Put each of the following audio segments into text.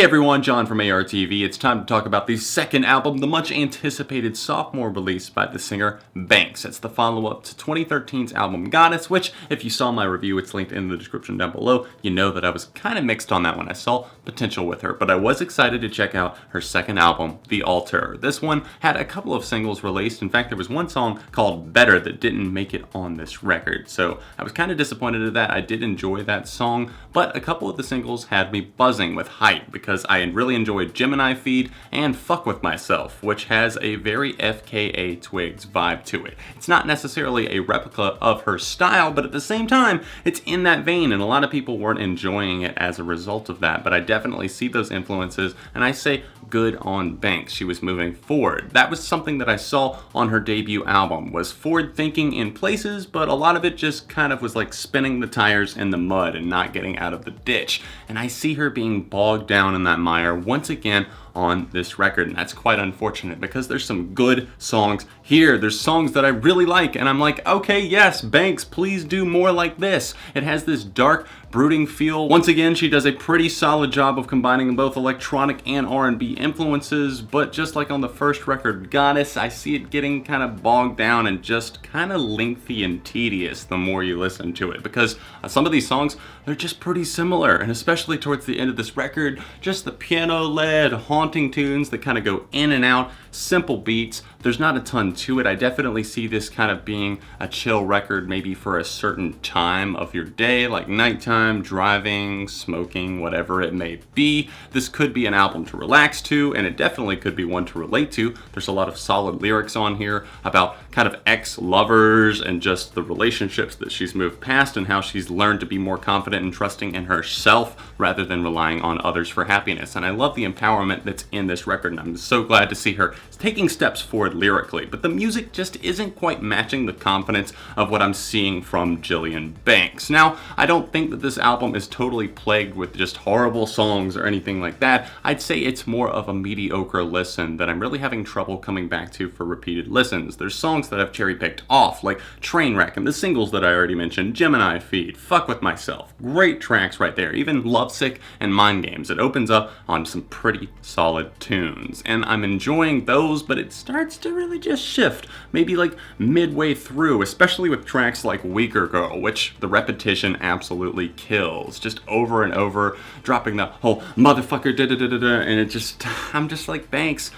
everyone, John from ARTV. It's time to talk about the second album, the much anticipated sophomore release by the singer Banks. It's the follow-up to 2013's album Goddess, which, if you saw my review, it's linked in the description down below. You know that I was kind of mixed on that one. I saw potential with her, but I was excited to check out her second album, The Altar. This one had a couple of singles released. In fact, there was one song called Better that didn't make it on this record, so I was kind of disappointed at that. I did enjoy that song, but a couple of the singles had me buzzing with hype because I really enjoyed Gemini Feed and Fuck With Myself, which has a very FKA Twigs vibe to it. It's not necessarily a replica of her style, but at the same time, it's in that vein, and a lot of people weren't enjoying it as a result of that, but I definitely see those influences, and I say good on Banks. She was moving forward. That was something that I saw on her debut album, was forward thinking in places, but a lot of it just kind of was like spinning the tires in the mud and not getting out of the ditch. And I see her being bogged down in that mire once again on this record, and that's quite unfortunate because there's some good songs here. There's songs that I really like, and I'm like, okay, yes, Banks, please do more like this. It has this dark, brooding feel. Once again, she does a pretty solid job of combining both electronic and R&B influences, but just like on the first record, Goddess, I see it getting kind of bogged down and just kind of lengthy and tedious the more you listen to it, because some of these songs, they're just pretty similar, and especially towards the end of this record, just the piano-led, haunting tunes that kind of go in and out, simple beats. There's not a ton to it. I definitely see this kind of being a chill record maybe for a certain time of your day, like nighttime, driving, smoking, whatever it may be. This could be an album to relax to, and it definitely could be one to relate to. There's a lot of solid lyrics on here about kind of ex-lovers and just the relationships that she's moved past and how she's learned to be more confident and trusting in herself rather than relying on others for happiness. And I love the empowerment that's in this record, and I'm so glad to see her taking steps forward lyrically, but the music just isn't quite matching the confidence of what I'm seeing from Jillian Banks. Now, I don't think that this album is totally plagued with just horrible songs or anything like that. I'd say it's more of a mediocre listen that I'm really having trouble coming back to for repeated listens. There's songs that I've cherry-picked off, like Trainwreck, and the singles that I already mentioned, Gemini Feed, Fuck With Myself. Great tracks right there. Even Lovesick and Mind Games. It opens up on some pretty solid tunes, and I'm enjoying those, but it starts to really just shift, maybe like midway through, especially with tracks like Weaker Girl, which the repetition absolutely kills. Just over and over, dropping the whole motherfucker da-da-da-da-da, and it just, I'm just like, Banks,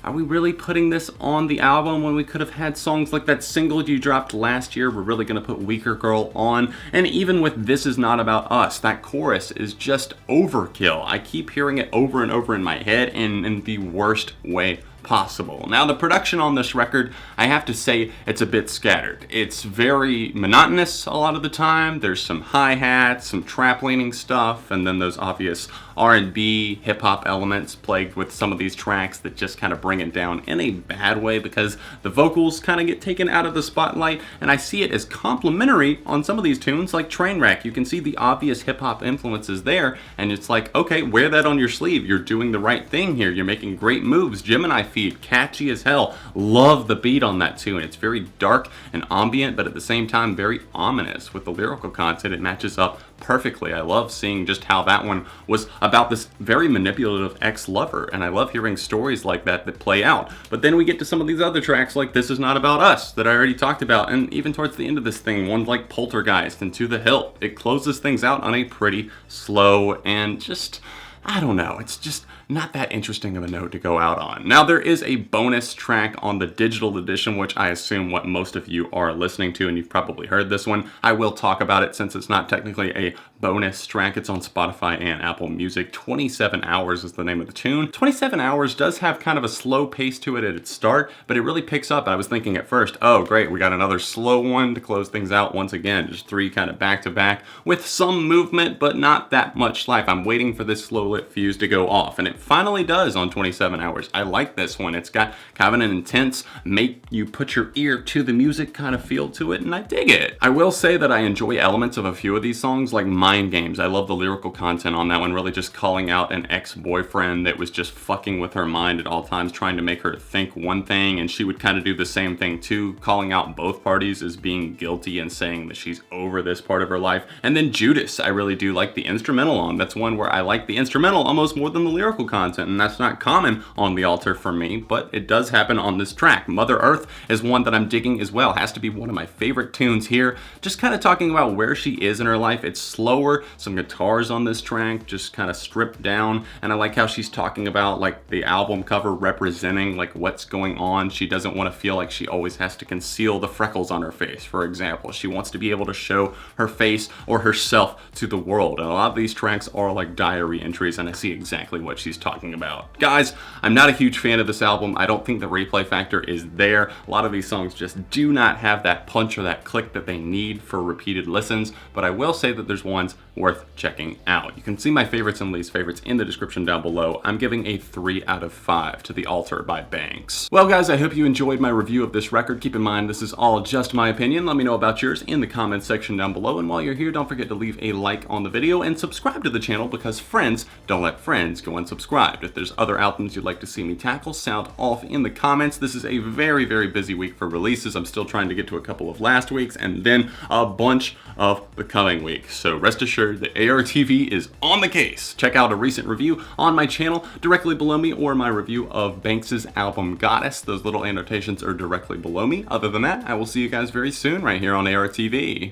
are we really putting this on the album when we could have had songs like that single you dropped last year? We're really going to put Weaker Girl on. And even with This Is Not About Us, that chorus is just overkill. I keep hearing it over and over in my head in the worst way possible. Now, the production on this record, I have to say, it's a bit scattered. It's very monotonous a lot of the time. There's some hi-hats, some trap-leaning stuff, and then those obvious R&B, hip-hop elements plagued with some of these tracks that just kind of bring it down in a bad way because the vocals kind of get taken out of the spotlight, and I see it as complimentary on some of these tunes like Trainwreck. You can see the obvious hip-hop influences there, and it's like, okay, wear that on your sleeve. You're doing the right thing here. You're making great moves. Gemini Feed, catchy as hell. Love the beat on that too, and it's very dark and ambient, but at the same time very ominous. With the lyrical content, it matches up perfectly. I love seeing just how that one was about this very manipulative ex-lover, and I love hearing stories like that play out. But then we get to some of these other tracks like This Is Not About Us that I already talked about, and even towards the end of this thing, ones like Poltergeist and To The Hilt. It closes things out on a pretty slow and just, I don't know, it's just not that interesting of a note to go out on. Now, there is a bonus track on the digital edition, which I assume what most of you are listening to, and you've probably heard this one. I will talk about it since it's not technically a bonus track. It's on Spotify and Apple Music. 27 Hours is the name of the tune. 27 Hours does have kind of a slow pace to it at its start, but it really picks up. I was thinking at first, oh great, we got another slow one to close things out once again. Just three kind of back to back with some movement, but not that much life. I'm waiting for this slow lit fuse to go off, and it it finally does on 27 Hours. I like this one. It's got kind of an intense, make you put your ear to the music kind of feel to it, and I dig it. I will say that I enjoy elements of a few of these songs, like Mind Games. I love the lyrical content on that one, really just calling out an ex-boyfriend that was just fucking with her mind at all times, trying to make her think one thing, and she would kind of do the same thing too, calling out both parties as being guilty and saying that she's over this part of her life. And then Judas, I really do like the instrumental on. That's one where I like the instrumental almost more than the lyrical content, and that's not common on the Altar for me, but it does happen on this track. Mother Earth is one that I'm digging as well. Has to be one of my favorite tunes here. Just kind of talking about where she is in her life. It's slower, some guitars on this track, just kind of stripped down, and I like how she's talking about like the album cover representing like what's going on. She doesn't want to feel like she always has to conceal the freckles on her face, for example. She wants to be able to show her face or herself to the world, and a lot of these tracks are like diary entries, and I see exactly what she's talking about. Guys, I'm not a huge fan of this album. I don't think the replay factor is there. A lot of these songs just do not have that punch or that click that they need for repeated listens, but I will say that there's ones worth checking out. You can see my favorites and least favorites in the description down below. I'm giving a 3 out of 5 to The Altar by Banks. Well guys, I hope you enjoyed my review of this record. Keep in mind this is all just my opinion. Let me know about yours in the comments section down below, and while you're here, don't forget to leave a like on the video and subscribe to the channel, because friends don't let friends go unsubscribed. If there's other albums you'd like to see me tackle, sound off in the comments. This is a very, very busy week for releases. I'm still trying to get to a couple of last week's and then a bunch of the coming week. So rest assured that ARTV is on the case. Check out a recent review on my channel directly below me, or my review of Banks' album Goddess. Those little annotations are directly below me. Other than that, I will see you guys very soon right here on ARTV.